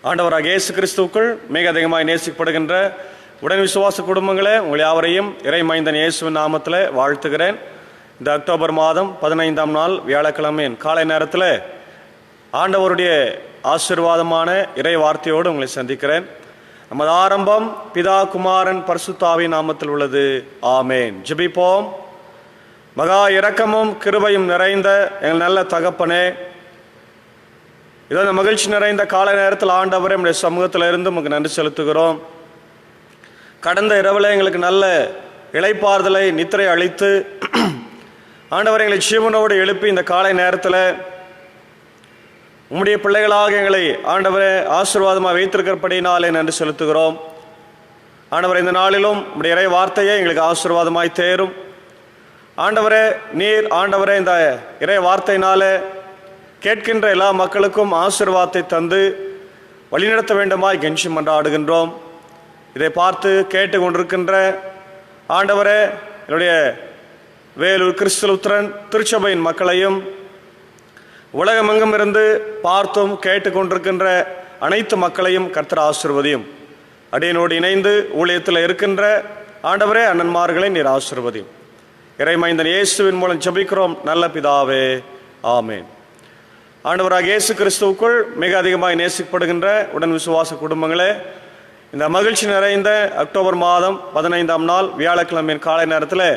ஆண்டவராக இயேசு கிறிஸ்துவுக்குள் மிக அதிகமாக நேசிக்கப்படுகின்ற உடன் விசுவாச குடும்பங்களே, உங்கள் யாவரையும் இறைமைந்தன் இயேசுவின் நாமத்தில் வாழ்த்துகிறேன். இந்த அக்டோபர் மாதம் 15ஆம் நாள் வியாழக்கிழமையின் காலை நேரத்தில் ஆண்டவருடைய ஆசீர்வாதமான இறை வார்த்தையோடு உங்களை சந்திக்கிறேன். நமது ஆரம்பம் பிதா குமாரன் பரிசுத்தாவின் நாமத்தில் உள்ளது. ஆமேன். ஜெபிப்போம். மகா இரக்கமும் கிருபையும் நிறைந்த எங்கள் நல்ல தகப்பனே, இதோ இந்த மகிழ்ச்சி நிறைந்த காலை நேரத்தில் ஆண்டவரே நம்முடைய சமூகத்தில் இருந்து உங்களுக்கு நன்றி செலுத்துகிறோம். கடந்த இரவில் எங்களுக்கு நல்ல இளைப்பாறுதலை நித்திரை அளித்து ஆண்டவரை எங்களை ஜீவனோடு எழுப்பி இந்த காலை நேரத்தில் உம்முடைய பிள்ளைகளாக எங்களை ஆண்டவரை ஆசீர்வாதமாக வைத்திருக்கிறபடினாலே நன்றி செலுத்துகிறோம். ஆண்டவரை இந்த நாளிலும் உம்முடைய இறை வார்த்தையை எங்களுக்கு ஆசீர்வாதமாய் தேரும். ஆண்டவரே, நீர் ஆண்டவரே இந்த இறை வார்த்தையினாலே கேட்கின்ற எல்லா மக்களுக்கும் ஆசீர்வாதத்தை தந்து வழிநடத்த வேண்டுமாய் கெஞ்சி மன்றாடுகின்றோம். இதை பார்த்து கேட்டு கொண்டிருக்கின்ற ஆண்டவரே, என்னுடைய வேலூர் கிறிஸ்துலுத்திரன் திருச்சபையின் மக்களையும் உலகமெங்கும் இருந்து பார்த்தும் கேட்டு கொண்டிருக்கின்ற அனைத்து மக்களையும் கர்த்தர் ஆசீர்வதியும். அடியனோடு இணைந்து ஊழியத்தில் இருக்கின்ற ஆண்டவரே அண்ணன்மார்களை நீர் ஆசீர்வதியும். இறைமைந்தன் இயேசுவின் மூலம் ஜெபிக்கிறோம் நல்ல பிதாவே. ஆமேன். ஆண்டவராக இயேசு கிறிஸ்துவுக்குள் மிக அதிகமாக நேசிக்கப்படுகின்ற உடன் விசுவாச குடும்பங்களே, இந்த மகிழ்ச்சி நிறைந்த அக்டோபர் மாதம் 15ஆம் நாள் வியாழக்கிழமையின் காலை நேரத்தில்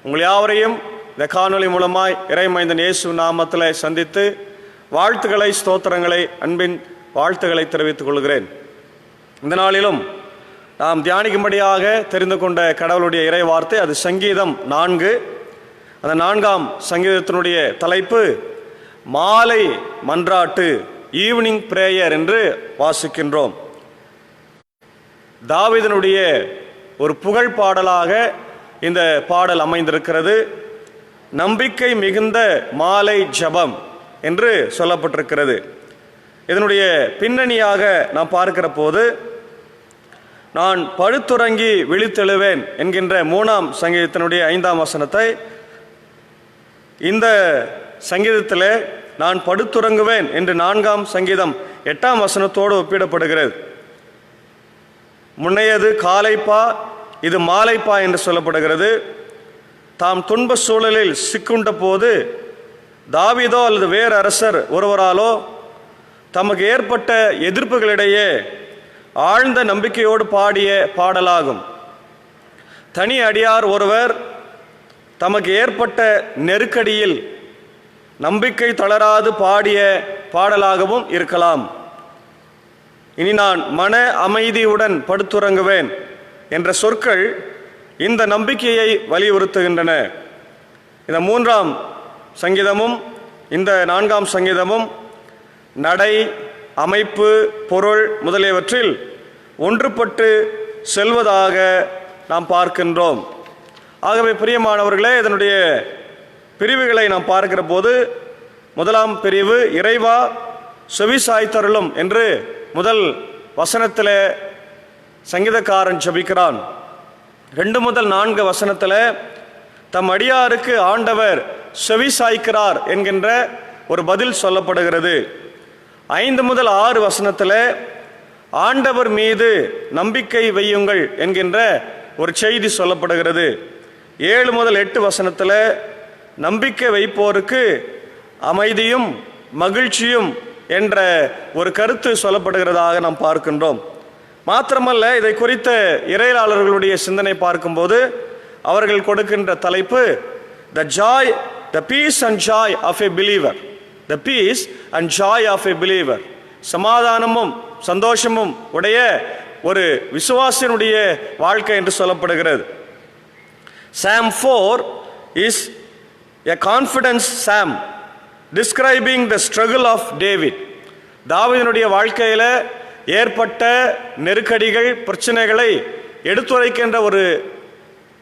உங்கள் யாவரையும் இந்த காணொலி மூலமாய் இறைமைந்தன் இயேசு நாமத்தில் சந்தித்து வாழ்த்துக்களை, ஸ்தோத்திரங்களை, அன்பின் வாழ்த்துக்களை தெரிவித்துக் கொள்கிறேன். இந்த நாளிலும் நாம் தியானிக்கும்படியாக தெரிந்து கொண்ட கடவுளுடைய இறை வார்த்தை அது சங்கீதம் 4. அந்த 4ஆம் சங்கீதத்தினுடைய தலைப்பு மாலை மன்றாட்டு, ஈவினிங் பிரேயர் என்று வாசிக்கின்றோம். தாவீதினுடைய ஒரு புகழ் பாடலாக இந்த பாடல் அமைந்திருக்கிறது. நம்பிக்கை மிகுந்த மாலை ஜெபம் என்று சொல்லப்பட்டிருக்கிறது. இதனுடைய பின்னணியாக நாம் பார்க்கிற போது, நான் படுத்துறங்கி விழித்தெழுவேன் என்கின்ற 3ஆம் சங்கீதத்தினுடைய 5ஆம் வசனத்தை இந்த சங்கீதத்தில் நான் படுத்துறங்குவேன் என்று 4ஆம் சங்கீதம் 8ஆம் வசனத்தோடு ஒப்பிடப்படுகிறது. முன்னையது காலைப்பா, இது மாலைப்பா என்று சொல்லப்படுகிறது. தாம் துன்ப சூழலில் சிக்குண்ட போது தாவீதோ அல்லது வேறு அரசர் ஒருவராலோ தமக்கு ஏற்பட்ட எதிர்ப்புகளிடையே ஆழ்ந்த நம்பிக்கையோடு பாடிய பாடலாகும். தனி அடியார் ஒருவர் தமக்கு ஏற்பட்ட நெருக்கடியில் நம்பிக்கை தளராது பாடிய பாடலாகவும் இருக்கலாம். இனி நான் மன அமைதியுடன் படுத்துறங்குவேன் என்ற சொற்கள் இந்த நம்பிக்கையை வலியுறுத்துகின்றன. இந்த 3ஆம் சங்கீதமும் இந்த 4ஆம் சங்கீதமும் நடை, அமைப்பு, பொருள் முதலியவற்றில் ஒன்றுபட்டு செல்வதாக நாம் பார்க்கின்றோம். ஆகவே பிரியமானவர்களே, இதனுடைய பிரிவுகளை நாம் பார்க்கிற போது, 1ஆம் பிரிவு இறைவா செவிசாய்த்தருளும் என்று முதல் வசனத்தில் சங்கீதக்காரன் ஜெபிக்கிறான். 2 முதல் 4 வசனத்தில் தம் அடியாருக்கு ஆண்டவர் செவிசாய்க்கிறார் என்கின்ற ஒரு பதில் சொல்லப்படுகிறது. 5 முதல் 6 வசனத்தில் ஆண்டவர் மீது நம்பிக்கை வையுங்கள் என்கின்ற ஒரு செய்தி சொல்லப்படுகிறது. 7 முதல் 8 வசனத்தில் நம்பிக்கை வைப்போருக்கு அமைதியும் மகிழ்ச்சியும் என்ற ஒரு கருத்து சொல்லப்படுகிறதாக நாம் பார்க்கின்றோம். மாத்திரமல்ல, இதை குறித்த இறையாளர்களுடைய சிந்தனை பார்க்கும்போது அவர்கள் கொடுக்கின்ற தலைப்பு the peace and joy of a believer. The peace and joy of a believer. சமாதானமும் சந்தோஷமும் உடைய ஒரு விசுவாசினுடைய வாழ்க்கை என்று சொல்லப்படுகிறது. Psalm 4 is a confidence psalm describing the struggle of David. தாவீதினுடைய வாழ்க்கையில் ஏற்பட்ட நெருக்கடிகள், பிரச்சனைகளை எடுத்துரைக்கின்ற ஒரு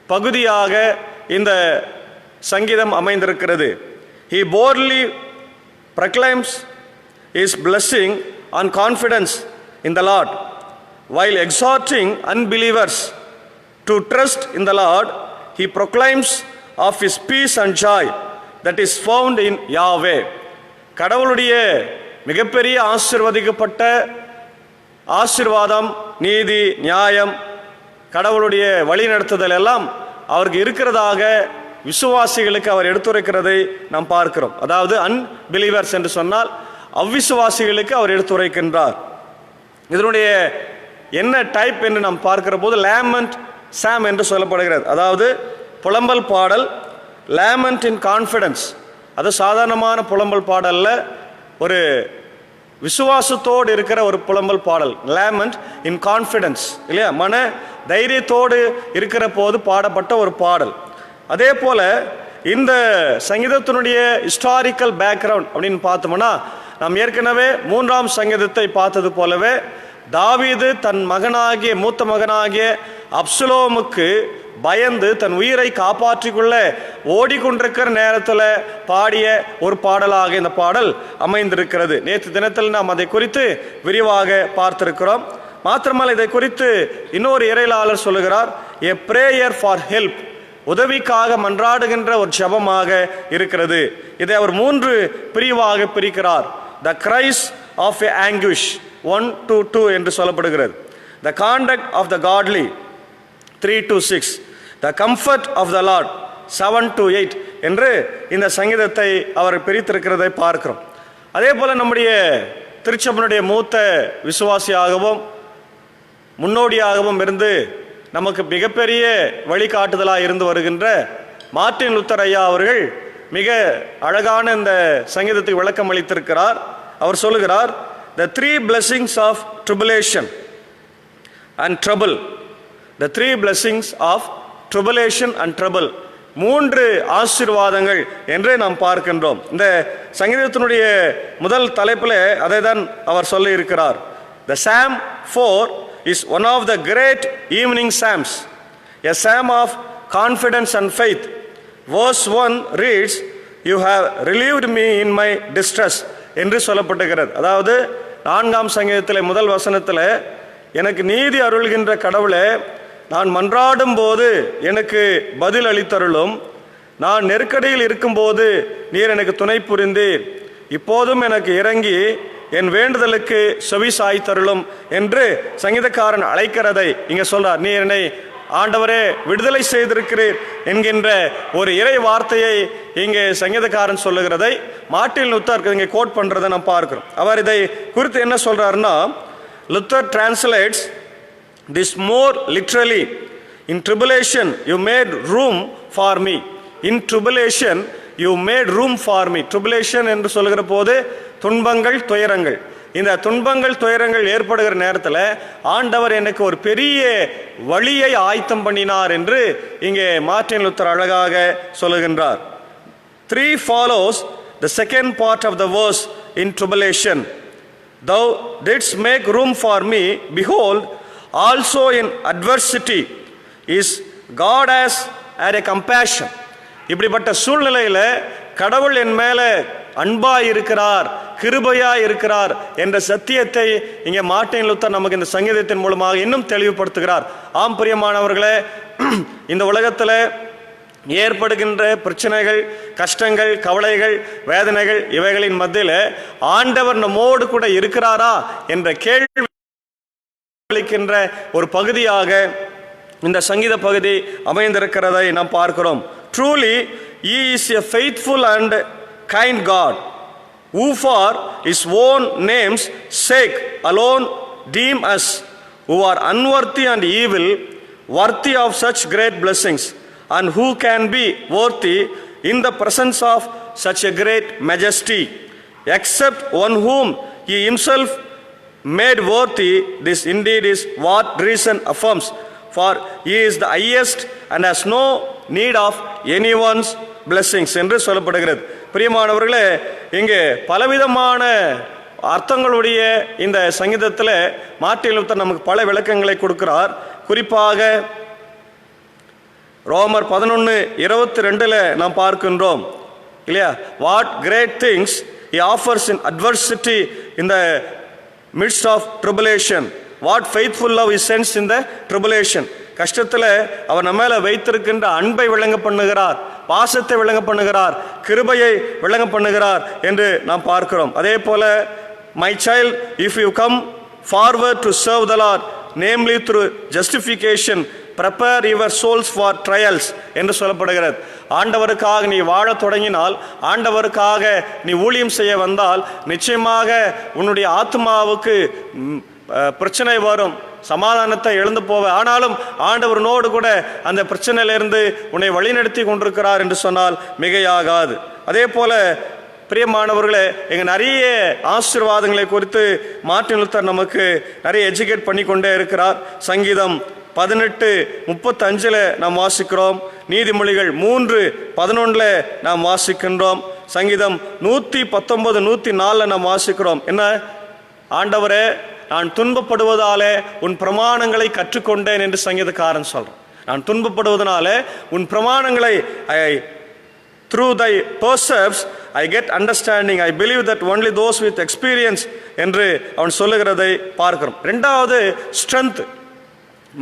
பகுதியாக இந்த சங்கீதம் அமைந்திருக்கிறது. He boldly proclaims his blessing and confidence in the Lord while exhorting unbelievers to trust in the Lord. He proclaims of his peace and joy that is found in Yahweh. கடவுளுடைய மிகப்பெரிய ஆசீர்வதிக்கப்பட்ட ஆசீர்வாதம், நீதி, நியாயம், கடவுளுடைய வழிநடத்துதல் எல்லாம் அவருக்கு இருக்கிறதாக விசுவாசிகளுக்கு அவர் எடுத்துரைக்கிறதை நாம் பார்க்கிறோம். அதாவது அன்பிலீவர்ஸ் என்று சொன்னால் அவ்விசுவாசிகளுக்கு அவர் எடுத்துரைக்கின்றார். இதனுடைய என்ன டைப் என்று நாம் பார்க்கிற போது லேமண்ட் சாம் என்று சொல்லப்படுகிறது. அதாவது புலம்பல் பாடல், லேமண்ட் இன் கான்ஃபிடன்ஸ். அது சாதாரணமான புலம்பல் பாடல்ல, ஒரு விசுவாசத்தோடு இருக்கிற ஒரு புலம்பல் பாடல், லேமண்ட் இன் கான்ஃபிடன்ஸ், இல்லையா? மன தைரியத்தோடு இருக்கிற போது பாடப்பட்ட ஒரு பாடல். அதே போல இந்த சங்கீதத்தினுடைய ஹிஸ்டாரிக்கல் பேக்ரவுண்ட் அப்படின்னு பார்த்தோம்னா, நாம் ஏற்கனவே 3ஆம் சங்கீதத்தை பார்த்தது போலவே தாவீது தன் மகனாகிய மூத்த மகனாகிய அப்சலோமுக்கு பயந்து தன் உயிரை காப்பாற்றிக்கொள்ள ஓடிக்கொண்டிருக்கிற நேரத்தில் பாடிய ஒரு பாடலாக இந்த பாடல் அமைந்திருக்கிறது. நேற்று தினத்தில் நாம் அதை குறித்து விரிவாக பார்த்திருக்கிறோம். மாத்திரமல்ல, இதை குறித்து இன்னொரு இறையியலாளர் சொல்லுகிறார், எ பிரேயர் ஃபார் ஹெல்ப், உதவிக்காக மன்றாடுகின்ற ஒரு ஜெபமாக இருக்கிறது. இதை அவர் 3 பிரிவாக பிரிக்கிறார். த கிரைஸ் ஆஃப் எ ஆங்குஷ் 1-2 என்று சொல்லப்படுகிறது. The conduct of the godly 3-6, the comfort of the Lord 7-8 என்று இந்த சங்கீதத்தை அவர் பிரித்திருக்கிறதை பார்க்கிறோம். அதே போல நம்முடைய திருச்சபையினுடைய மூத்த விசுவாசியாகவும் முன்னோடியாகவும் இருந்து நமக்கு மிகப்பெரிய வழிகாட்டுதலாக இருந்து வருகின்ற மார்ட்டின் லூத்தர் ஐயா அவர்கள் மிக அழகான இந்த சங்கீதத்துக்கு விளக்கம் அளித்திருக்கிறார். அவர் சொல்லுகிறார், the 3 blessings of tribulation and trouble, the 3 blessings of tribulation and trouble, 3 ஆசீர்வாதங்கள் என்று நாம் பார்க்கின்றோம். இந்த சங்கீதத்தினுடைய முதல் தலைப்பில் அதை தான் அவர் சொல்லி இருக்கிறார். The Psalm 4 is one of the great evening psalms, a psalm of confidence and faith. Verse 1 reads, you have relieved me in my distress என்று சொல்லப்பட்டிருக்கிறது. அதாவது 4ஆம் சங்கீதத்தில் முதல் வசனத்தில், எனக்கு நீதி அருள்கின்ற கடவுளே, நான் மன்றாடும் போது எனக்கு பதில் அளித்தருளும், நான் நெருக்கடியில் இருக்கும்போது நீர் எனக்கு துணை புரிந்தீர், இப்போதும் எனக்கு இறங்கி என் வேண்டுதலுக்கு செவி சாய்த்தருளும் என்று சங்கீதக்காரன் அழைக்கிறதை இங்க சொல்றார். நீர் என்னை ஆண்டவரே விடுதலை செய்திருக்கிறீர் என்கின்ற ஒரு இறை வார்த்தையை இங்கே சங்கீதக்காரன் சொல்லுகிறதை மார்ட்டின் லூத்தர் இங்கே கோட் பண்றதை நாம் பார்க்கிறோம். அவர் இதை குறித்து என்ன சொல்றாருன்னா, Luther translates this more literally, in tribulation you made room for me, in tribulation you made room for me. tribulation என்று சொல்லுகிற போது துன்பங்கள், துயரங்கள். இந்த துன்பங்கள், துயரங்கள் ஏற்படுகிற நேரத்தில் ஆண்டவர் எனக்கு ஒரு பெரிய வழியை ஆயத்தம் பண்ணினார் என்று இங்கே மார்ட்டின் லூத்தர் அழகாக சொல்லுகின்றார். 3 follows the second part of the verse in tribulation. Thou didst make room for me, behold, also in adversity is God has had a compassion. இப்படிப்பட்ட சூழ்நிலையில் கடவுள் என் மேல அன்பாய் இருக்கிறார், கிருபையாய் இருக்கிறார் என்ற சத்தியத்தை இங்கே மார்ட்டின் லூத்தர் நமக்கு இந்த சங்கீதத்தின் மூலமாக இன்னும் தெளிவுபடுத்துகிறார். ஆம் பிரியமானவர்களே, இந்த உலகத்தில் ஏற்படுகின்ற பிரச்சனைகள், கஷ்டங்கள், கவலைகள், வேதனைகள் இவைகளின் மத்தியில் ஆண்டவர் நம்மோடு கூட இருக்கிறாரா என்ற கேள்வி அளிக்கின்ற ஒரு பகுதியாக இந்த சங்கீத பகுதி அமைந்திருக்கிறதை நாம் பார்க்கிறோம். Truly, He is a faithful and kind God, who for His own name's sake alone deem us, who are unworthy and evil, worthy of such great blessings, and who can be worthy in the presence of such a great majesty, except one whom He Himself made worthy. This indeed is what reason affirms, for He is the highest and has no need of anyone's blessings என்று சொல்லப்படுகிறது. பிரியமானவர்களே, இங்கே பலவிதமான அர்த்தங்களுடைய இந்த சங்கீதத்தில் Martin Luther நமக்கு பல விளக்கங்களை கொடுக்கிறார். குறிப்பாக ரோமர் 11:22 நாம் பார்க்கின்றோம் இல்லையா, what great things He offers in adversity in the midst of tribulation, what faithful love He sends in the tribulation. கஷ்டத்தில் அவர் நம்ம மேல வைத்திருக்கின்ற அன்பை விளங்க பண்ணுகிறார், பாசத்தை விளங்க பண்ணுகிறார், கிருபையை விளங்க பண்ணுகிறார் என்று நாம் பார்க்கிறோம். அதே போல, my child, if you come forward to serve the Lord, namely through justification, prepare your souls for trials என்று சொல்லப்படுகிறது. ஆண்டவருக்காக நீ வாழ தொடங்கினால், ஆண்டவருக்காக நீ ஊழியம் செய்ய வந்தால், நிச்சயமாக உன்னுடைய ஆத்மாவுக்கு பிரச்சனை வரும், சமாதானத்தை இழந்து போவ. ஆனாலும் ஆண்டவரனோடு கூட அந்த பிரச்சனையிலிருந்து உன்னை வழிநடத்தி கொண்டிருக்கிறார் என்று சொன்னால் மிகையாகாது. அதே போல பிரியமானவர்களே, எங்க நிறைய ஆசீர்வாதங்களை குறித்து மார்ட்டின் லூத்தர் நமக்கு நிறைய எஜுகேட் பண்ணி கொண்டே இருக்கிறார். சங்கீதம் 18:35 நாம் வாசிக்கிறோம். நீதிமொழிகள் 3:11 நாம் வாசிக்கின்றோம். சங்கீதம் 119, 104 நாம் வாசிக்கிறோம். என்ன? ஆண்டவரே, நான் துன்பப்படுவதாலே உன் பிரமாணங்களை கற்றுக்கொண்டேன் என்று சங்கீதக்காரன் சொல்றான். நான் துன்பப்படுவதனாலே உன் பிரமாணங்களை through thy precepts I get understanding. I believe that only those with experience என்று அவன் சொல்லுகிறதை பார்க்கிறோம். இரண்டாவது ஸ்ட்ரென்த்.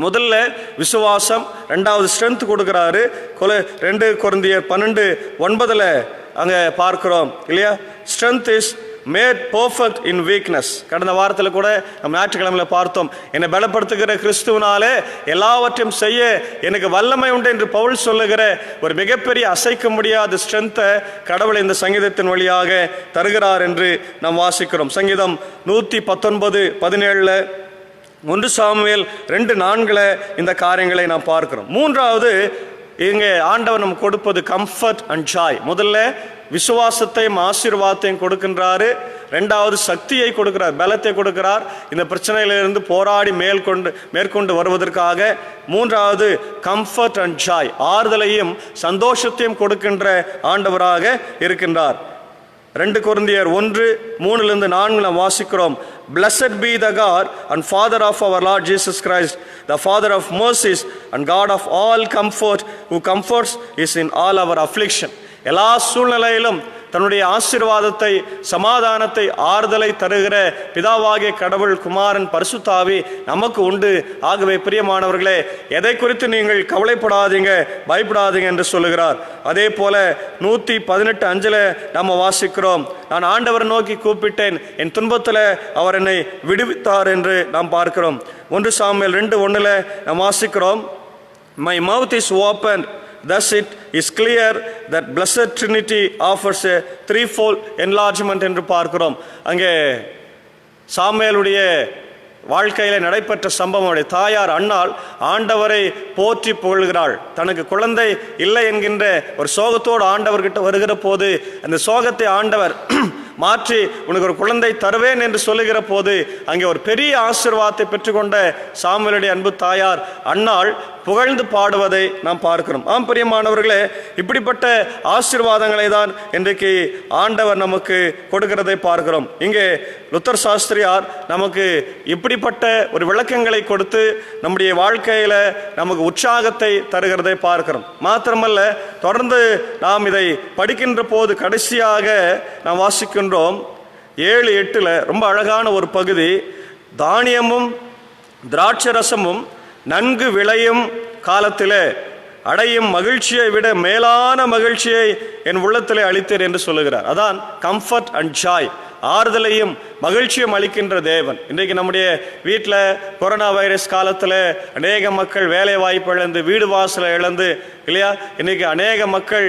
முதல்ல விசுவாசம், ரெண்டாவது ஸ்ட்ரென்த் கொடுக்கிறாரு. 2 கொரிந்தியர் 12:9 அங்க பார்க்கிறோம் இல்லையா? Strength is made perfect in weakness. கடந்த வாரத்தில் கூட நம்ம ஞாயிற்றுக்கிழமையில் பார்த்தோம். என்னை பலப்படுத்துகிற கிறிஸ்துவனாலே எல்லாவற்றையும் செய்ய எனக்கு வல்லமை உண்டு என்று பவுல் சொல்லுகிற ஒரு மிகப்பெரிய அசைக்க முடியாத ஸ்ட்ரென்த்தை கடவுள் இந்த சங்கீதத்தின் வழியாக தருகிறார் என்று நாம் வாசிக்கிறோம். சங்கீதம் 119:17, 1 சாமுவேல் 2:4 இந்த காரியங்களை நாம் பார்க்கிறோம். மூன்றாவது, இங்கே ஆண்டவர் நம்ம கொடுப்பது கம்ஃபர்ட் அண்ட் ஜாய். முதல்ல விசுவாசத்தையும் ஆசீர்வாதத்தையும் கொடுக்கின்றாரு. ரெண்டாவது சக்தியை கொடுக்கிறார், பலத்தை கொடுக்கிறார் இந்த பிரச்சனையிலிருந்து போராடி மேற்கொண்டு வருவதற்காக. மூன்றாவது கம்ஃபர்ட் அண்ட் ஜாய், ஆறுதலையும் சந்தோஷத்தையும் கொடுக்கின்ற ஆண்டவராக இருக்கின்றார். 2 கொரிந்தியர் 1:3-4 நாம் வாசிக்கிறோம். Blessed be the God and Father of our Lord Jesus Christ, the Father of mercies and God of all comfort, who comforts us in all our affliction. எல்லா சூழ்நிலையிலும் தன்னுடைய ஆசீர்வாதத்தை, சமாதானத்தை, ஆறுதலை தருகிற பிதாவாகிய கடவுள், குமாரன், பரிசுத்த ஆவி நமக்கு உண்டு. ஆகவே பிரியமானவர்களே, எதை குறித்து நீங்கள் கவலைப்படாதீங்க, பயப்படாதீங்க என்று சொல்லுகிறார். அதே போல 118:5 நம்ம வாசிக்கிறோம். நான் ஆண்டவர் நோக்கி கூப்பிட்டேன், என் துன்பத்தில் அவர் என்னை விடுவித்தார் என்று நாம் பார்க்கிறோம். 1 சாமுவேல் 2:1 நாம் வாசிக்கிறோம். My mouth is opened, thus it is clear that blessed Trinity offers a threefold enlargement என்று பார்க்கிறோம். அங்கே சாமுவேலுடைய வாழ்க்கையில் நடைபெற்ற சம்பவம். அவருடைய தாயார் அன்னாள் ஆண்டவரை போற்றி புகழ்கிறாள். தனக்கு குழந்தை இல்லை என்கின்ற ஒரு சோகத்தோடு ஆண்டவர்கிட்ட வருகிற போது அந்த சோகத்தை ஆண்டவர் மாற்றி உனக்கு ஒரு குழந்தை தருவேன் என்று சொல்லுகிற போது அங்கே ஒரு பெரிய ஆசீர்வாதத்தை பெற்றுக்கொண்ட சாமுவேலுடைய அன்பு தாயார் அன்னாள் புகழ்ந்து பாடுவதை நாம் பார்க்கிறோம். ஆம் பிரியமானவர்களே, இப்படிப்பட்ட ஆசீர்வாதங்களை தான் இன்றைக்கு ஆண்டவர் நமக்கு கொடுக்கிறதை பார்க்கிறோம். இங்கே லுத்தர் சாஸ்திரியார் நமக்கு இப்படிப்பட்ட ஒரு விளக்கங்களை கொடுத்து நம்முடைய வாழ்க்கையில நமக்கு உற்சாகத்தை தருகிறதை பார்க்கிறோம். மாத்திரமல்ல, தொடர்ந்து நாம் இதை படிக்கின்ற போது கடைசியாக நாம் வாசிக்கின்றோம் 7:8 ரொம்ப அழகான ஒரு பகுதி. தானியமும் திராட்சரசமும் நன்கு விளையும் காலத்திலே அடையும் மகிழ்ச்சியை விட மேலான மகிழ்ச்சியை என் உள்ளத்திலே அளித்தீர் என்று சொல்லுகிறார். அதான் கம்ஃபர்ட் அண்ட் ஜாய், ஆறுதலையும் மகிழ்ச்சியும் அளிக்கின்ற தேவன். இன்றைக்கு நம்முடைய வீட்டில் கொரோனா வைரஸ் காலத்தில் அநேக மக்கள் வேலை வாய்ப்பு இழந்து, வீடு வாசலை இழந்து இல்லையா, இன்னைக்கு அநேக மக்கள்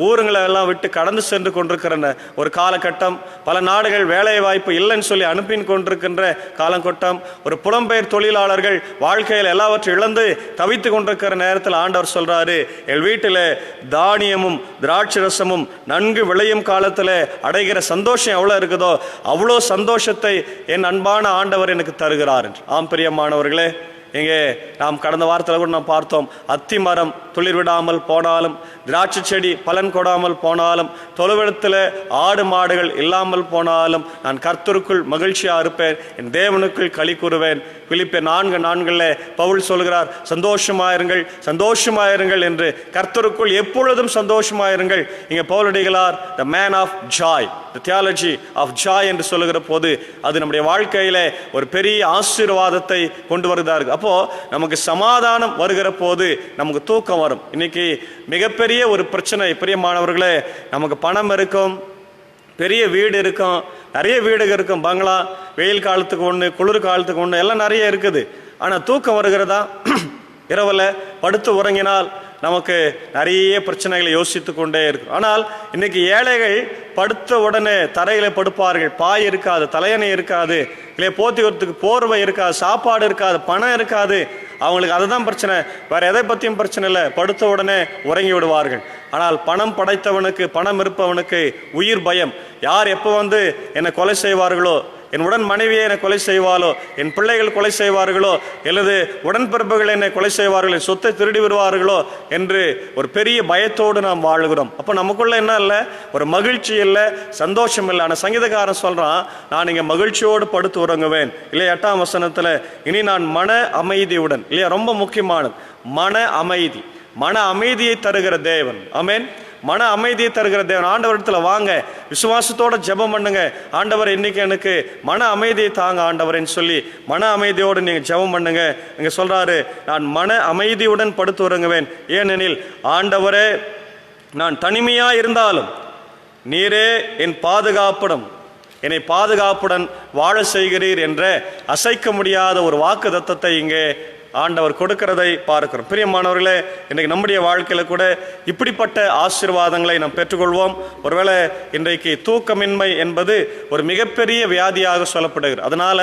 ஊருங்களை எல்லாம் விட்டு கடந்து சென்று கொண்டிருக்கிற ஒரு காலகட்டம். பல நாடுகள் வேலை வாய்ப்பு இல்லைன்னு சொல்லி அனுப்பின் கொண்டிருக்கின்ற காலகட்டம். ஒரு புலம்பெயர் தொழிலாளர்கள் வாழ்க்கையில் எல்லாவற்றையும் இழந்து தவித்து கொண்டிருக்கிற நேரத்தில் ஆண்டவர் சொல்றாரு, என் வீட்டில் தானியமும் திராட்சரசமும் நன்கு விளையும் காலத்தில் அடைகிற சந்தோஷம் எவ்வளோ இருக்குதோ அவ்வளோ சந்தோஷத்தை என் அன்பான ஆண்டவர் எனக்கு தருகிறார் என்று. ஆம் பிரியமானவர்களே, இங்கே நாம் கடந்த வாரத்தில் கூட நாம் பார்த்தோம். அத்தி மரம் துளிர் விடாமல் போனாலும், திராட்சை செடி பலன் கொடாமல் போனாலும், தொழுவெடுத்தில் ஆடு மாடுகள் இல்லாமல் போனாலும் நான் கர்த்தருக்குள் மகிழ்ச்சியாக இருப்பேன், என் தேவனுக்குள் களி கூறுவேன். பிலிப்பியர் 4:4 பவுல் சொல்கிறார், சந்தோஷமாயிருங்கள் சந்தோஷமாயிருங்கள் என்று, கர்த்தருக்குள் எப்பொழுதும் சந்தோஷமாயிருங்கள். இங்கே பவுலடிகளார் the man of joy, the theology of joy என்று சொல்லுகிற போது அது நம்முடைய வாழ்க்கையில ஒரு பெரிய ஆசீர்வாதத்தை கொண்டு வருகிறார்கள். அப்போ நமக்கு சமாதானம் வருகிற போது நமக்கு தூக்கம் வரும். இன்னைக்கு மிகப்பெரிய ஒரு பிரச்சனை பிரியமானவர்களே, நமக்கு பணம் இருக்கும், பெரிய வீடு இருக்கும், நிறைய வீடுகள் இருக்கும், பங்களா, வெயில் காலத்துக்கு ஒன்று, குளிர் காலத்துக்கு ஒன்று, எல்லாம் நிறைய இருக்குது. ஆனால் தூக்கம் வருகிறதா? இரவில் படுத்து உறங்கினால் நமக்கு நிறைய பிரச்சனைகளை யோசித்து கொண்டே இருக்கும். ஆனால் இன்னைக்கு ஏழைகள் படுத்த உடனே தரையில் படுப்பார்கள். பாய் இருக்காது, தலையணை இருக்காது, இல்லை போத்திக்கிறதுக்கு போர்வை இருக்காது, சாப்பாடு இருக்காது, பணம் இருக்காது. அவங்களுக்கு அதுதான் பிரச்சனை, வேற எதை பற்றியும் பிரச்சனை இல்லை. படுத்த உடனே உறங்கி விடுவார்கள். ஆனால் பணம் படைத்தவனுக்கு, பணம் இருப்பவனுக்கு உயிர் பயம். யார் எப்போ வந்து என்னை கொலை செய்வார்களோ, என் உடன் மனைவியை என்னை கொலை செய்வாளோ, என் பிள்ளைகள் கொலை செய்வார்களோ, அல்லது உடன்பிறப்புகள் என்னை கொலை செய்வார்களோ, சொத்தை திருடி வருவார்களோ என்று ஒரு பெரிய பயத்தோடு நாம் வாழுகிறோம். அப்போ நமக்குள்ள என்ன இல்லை? ஒரு மகிழ்ச்சி இல்லை, சந்தோஷம் இல்லை. ஆனால் சங்கீதக்காரன் சொல்றான், நான் இங்கே மகிழ்ச்சியோடு படுத்து உறங்குவேன். இல்லையா? 8ஆம் வசனத்தில், இனி நான் மன அமைதியுடன், இல்லையா? ரொம்ப முக்கியமானது மன அமைதி. மன அமைதியை தருகிற தேவன். ஆமென். மன அமைதியை தருகிற தேவன். ஆண்டவரிடத்துல வாங்க, விசுவாசத்தோட ஜெபம் பண்ணுங்க. ஆண்டவர் இன்னைக்கு எனக்கு மன அமைதியை தாங்க ஆண்டவரேன்னு சொல்லி மன அமைதியோடு நீங்க ஜெபம் பண்ணுங்க. இங்க சொல்றாரு, நான் மன அமைதியுடன் படுத்து உறங்குவேன். ஏனெனில் ஆண்டவரே, நான் தனிமையா இருந்தாலும் நீரே என் பாதுகாப்புடன், என்னை பாதுகாப்புடன் வாழ செய்கிறீர் என்ற அசைக்க முடியாத ஒரு வாக்கு தத்தத்தை இங்கே ஆண்டவர் கொடுக்கிறதை பார்க்கிறோம். பிரியமானவர்களே, இன்றைக்கு நம்முடைய வாழ்க்கையில கூட இப்படிப்பட்ட ஆசீர்வாதங்களை நாம் பெற்றுக்கொள்வோம். ஒருவேளை இன்றைக்கு தூக்கமின்மை என்பது ஒரு மிகப்பெரிய வியாதியாக சொல்லப்படுகிறது. அதனால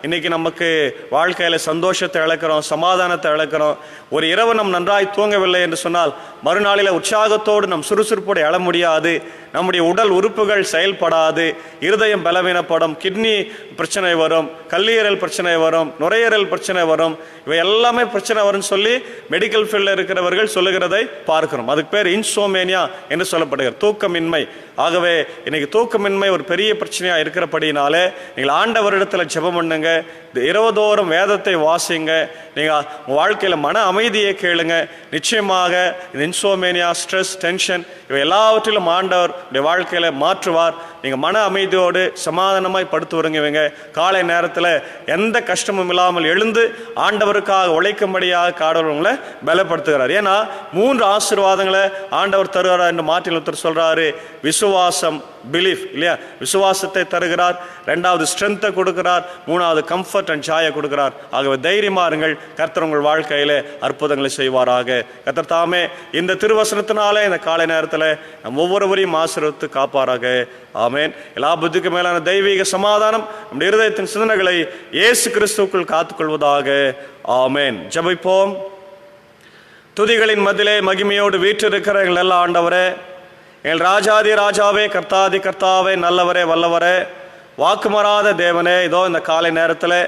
இன்னைக்கு நமக்கு வாழ்க்கையில சந்தோஷத்தை இழக்கிறோம், சமாதானத்தை இழக்கிறோம். ஒரு இரவு நம் நன்றாய் தூங்கவில்லை என்று சொன்னால் மறுநாளில் உற்சாகத்தோடு நம் சுறுசுறுப்போடு எழ முடியாது. நம்முடைய உடல் உறுப்புகள் செயல்படாது, இருதயம் பலவீனப்படும், கிட்னி பிரச்சனை வரும், கல்லீரல் பிரச்சனை வரும், நுரையீரல் பிரச்சனை வரும். இவை எல்லாமே பிரச்சனை வரும்னு சொல்லி மெடிக்கல் ஃபீல்டில் இருக்கிறவர்கள் சொல்லுகிறதை பார்க்கிறோம். அதுக்கு பேர் இன்சோமேனியா என்று சொல்லப்படுகிறது, தூக்கமின்மை. ஆகவே இன்னைக்கு தூக்கமின்மை ஒரு பெரிய பிரச்சனையா இருக்கிறபடினாலே நீங்கள் ஆண்டவரிடத்துல ஜெபம் பண்ணுங்க, இரவுதோறும் வேதத்தை வாசிங்க, நீங்க உங்க வாழ்க்கையில மன அமைதியை கேளுங்க. நிச்சயமாக இந்த இன்சோமேனியா, ஸ்ட்ரெஸ், டென்ஷன் இவை எல்லாவற்றிலும் ஆண்டவர் வாழ்க்கையில மாற்றுவார். நீங்க மன அமைதியோடு சமாதானமாய் படுத்து உறங்குவீங்க. காலை நேரத்தில் எந்த கஷ்டமும் இல்லாமல் எழுந்து ஆண்டவருக்காக உழைக்கும்படியாக ஆண்டவர் உங்களை பலப்படுத்துகிறார். ஏன்னா 3 ஆசீர்வாதங்களை ஆண்டவர் தருகிறார் என்று மார்ட்டின் லூத்தர் சொல்றாரு. விசுவாசம், பிலீஃப், இல்லையா? விசுவாசத்தை தருகிறார், 2வது ஸ்ட்ரென்த்தை கொடுக்கிறார், 3வது கம்ஃபர்ட் அண்ட் ஜாயை கொடுக்கிறார். ஆகவே தைரியமா இருங்கள், கர்த்தர் உங்கள் வாழ்க்கையில அற்புதங்களை செய்வாராக. கர்த்தர் தாமே இந்த திருவசனத்தினாலே இந்த காலை நேரத்தில் நம் ஒவ்வொருவரையும் ஆசீர்வதித்து காப்பாராக. ஆமென். எல்லா புத்திக்கு மேலான தெய்வீக சமாதானம் நம்முடைய இருதயத்தின் சிந்தனைகளை இயேசு கிறிஸ்துவுக்குள் காத்துக்கொள்வதாக. ஆமென். ஜெபிப்போம். துதிகளின் மத்தியிலே மகிமையோடு வீற்றிருக்கிற எங்கள் நல்ல ஆண்டவரே, எங்கள் ராஜாதி ராஜாவே, கர்த்தாதி கர்த்தாவே, நல்லவரே, வல்லவரே, வாக்குமாறாத தேவனே, இதோ இந்த காலை நேரத்தில்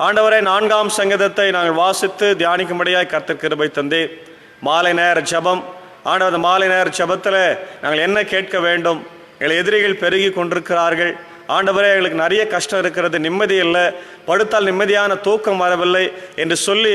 ஆண்டவரே 4ஆம் சங்கீதத்தை நாங்கள் வாசித்து தியானிக்கும்படியாய் கர்த்தர் கிருபை தந்தீர். மாலை நேர ஜெபம் ஆண்டவர், மாலை நேர ஜெபத்தில் நாங்கள் என்ன கேட்க வேண்டும்? எங்கள் எதிரிகள் பெருகி கொண்டிருக்கிறார்கள் ஆண்டவரே, எங்களுக்கு நிறைய கஷ்டம் இருக்கிறது, நிம்மதி இல்லை, படுத்தால் நிம்மதியான தூக்கம் வரவில்லை என்று சொல்லி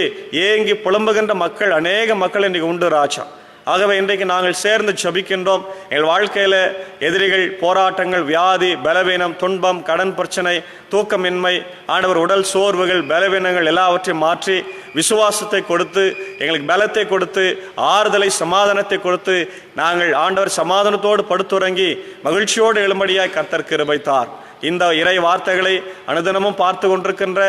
ஏங்கி புலம்புகின்ற மக்கள், அநேக மக்கள் இன்றைக்கு உண்டு ராஜா. ஆகவே இன்றைக்கு நாங்கள் சேர்ந்து ஜெபிக்கின்றோம். எங்கள் வாழ்க்கையில் எதிரிகள், போராட்டங்கள், வியாதி, பலவீனம், துன்பம், கடன் பிரச்சனை, தூக்கமின்மை, ஆண்டவர் உடல் சோர்வுகள், பலவீனங்கள் எல்லாவற்றையும் மாற்றி விசுவாசத்தை கொடுத்து, எங்களுக்கு பலத்தை கொடுத்து, ஆறுதலை, சமாதானத்தை கொடுத்து, நாங்கள் ஆண்டவர் சமாதானத்தோடு படுத்துறங்கி மகிழ்ச்சியோடு எழும்படியாய் கர்த்தர் கிருபை தார். இந்த இறை வார்த்தைகளை அனுதினமும் பார்த்து கொண்டிருக்கின்ற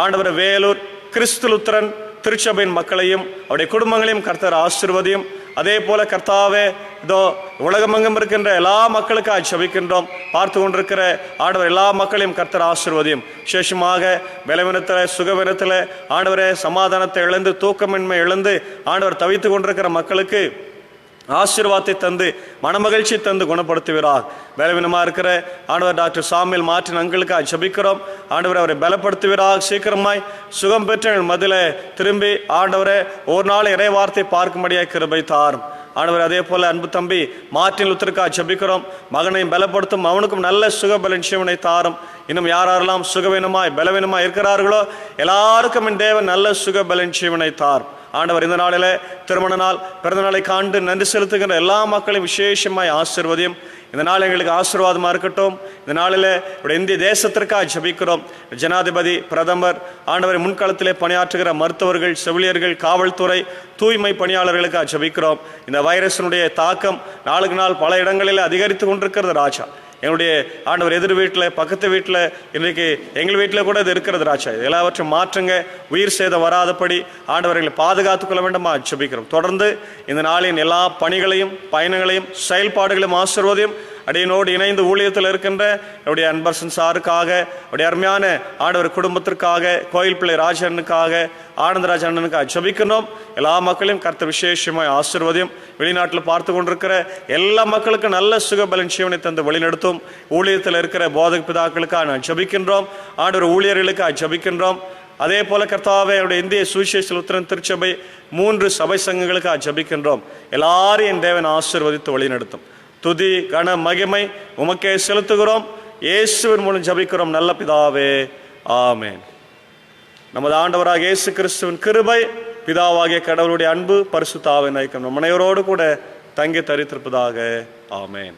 ஆண்டவர் வேலூர் கிறிஸ்து லுத்தரன் திருச்சபையின் மக்களையும் அவருடைய குடும்பங்களையும் கர்த்தர் ஆசீர்வதியும். அதே போல கர்த்தாவே, இதோ உலகமெங்கும் இருக்கின்ற எல்லா மக்களுக்காக ஜெபிக்கின்றோம். பார்த்து கொண்டிருக்கிற ஆண்டவர் எல்லா மக்களையும் கர்த்தர் ஆசீர்வதியும். விசேஷமாக பலவீனத்தில், சுகவீனத்தில் ஆண்டவரே சமாதானத்தை இழந்து, தூக்கமின்மை இழந்து ஆண்டவர் தவித்து கொண்டிருக்கிற மக்களுக்கு ஆசீர்வாதத்தை தந்து, மனமகிழ்ச்சி தந்து குணப்படுத்துகிறார். பலவீனமாக இருக்கிற ஆண்டவர் டாக்டர் சாமியல் மார்ட்டின் அங்கிளுக்காக ஜெபிக்கிறோம். ஆண்டவர் அவரை பலப்படுத்துகிறார். சீக்கிரமாய் சுகம் பெற்ற மதில திரும்பி ஆண்டவரை ஒரு நாள் இறை வார்த்தை பார்க்கும்படியாக கிருபை தாரும். ஆண்டவர் அதே போல அன்பு தம்பி மார்ட்டின் லூத்தருக்காக ஜெபிக்கிறோம். மகனையும் பலப்படுத்தும், அவனுக்கும் நல்ல சுகபலன் ஜீவனை தாரும். இன்னும் யாரெல்லாம் சுகவீனமாய் பலவீனமாய் இருக்கிறார்களோ எல்லாருக்கும் என் தேவன் நல்ல சுகபலன் ஜீவனை தாரும். ஆண்டவர் இந்த நாளில் திருமண நாள், பிறந்த நாளை காண்டு நன்றி செலுத்துகின்ற எல்லா மக்களையும் விசேஷமாய் ஆசீர்வதியும். இந்த நாள் எங்களுக்கு ஆசீர்வாதமாக இருக்கட்டும். இந்த நாளில் இந்திய தேசத்திற்காக ஜெபிக்கிறோம். ஜனாதிபதி, பிரதமர், ஆண்டவரை முன்காலத்திலே பணியாற்றுகிற மருத்துவர்கள், செவிலியர்கள், காவல்துறை, தூய்மை பணியாளர்களுக்காக ஜெபிக்கிறோம். இந்த வைரஸினுடைய தாக்கம் நாளுக்கு நாள் பல இடங்களில் அதிகரித்து கொண்டிருக்கிறது ராஜா. எங்களுடைய ஆண்டவர் எதிர் வீட்டில், பக்கத்து வீட்டில், இன்றைக்கு எங்கள் வீட்டில் கூட இது இருக்கிறது ராஜா. எல்லாவற்றையும் மாற்றுங்க. உயிர் சேதம் வராதபடி ஆண்டவர் எங்களை பாதுகாத்துக் கொள்ள வேண்டுமா ஜெபிக்கிறோம். தொடர்ந்து இந்த நாளின் எல்லா பணிகளையும், பயணங்களையும், செயல்பாடுகளையும் ஆசீர்வதியும். அடியனோடு இணைந்து ஊழியத்தில் இருக்கின்ற என்னுடைய அன்பர்சன் சாருக்காக, அவருடைய அருமையான ஆண்டவர் குடும்பத்திற்காக, கோயில் பிள்ளை ராஜனுக்காக, ஆனந்தராஜ் அண்ணனுக்காக ஜெபிக்கணும். எல்லா மக்களையும் கர்த்தர் விசேஷமாய் ஆசீர்வதியும். வெளிநாட்டில் பார்த்து கொண்டிருக்கிற எல்லா மக்களுக்கும் நல்ல சுகபலன் ஜீவனை தந்து வழிநடத்தும். ஊழியத்தில் இருக்கிற போதக பிதாக்களுக்காக நான் ஜெபிக்கின்றோம். ஆண்டவர் ஊழியர்களுக்காக ஜெபிக்கின்றோம். அதே போல கர்த்தாவே, அவருடைய இந்திய சுவிசேஷ லுத்தரன் திருச்சபை 3 சபை சங்கங்களுக்காக ஜெபிக்கின்றோம். எல்லாரையும் என் தேவன் ஆசீர்வதித்து வழிநடத்தும். துதி கன மகிமை உமக்கே செலுத்துகிறோம். இயேசுவின் மூலம் ஜெபிக்கிறோம் நல்ல பிதாவே, ஆமென். நமது ஆண்டவராக இயேசு கிறிஸ்துவின் கிருபை, பிதாவாகிய கடவுளுடைய அன்பு, பரிசுத்த ஆவியின் ஐக்கியம் நம் அனைவரோடு கூட தங்கி தரித்திருப்பதாக. ஆமென்.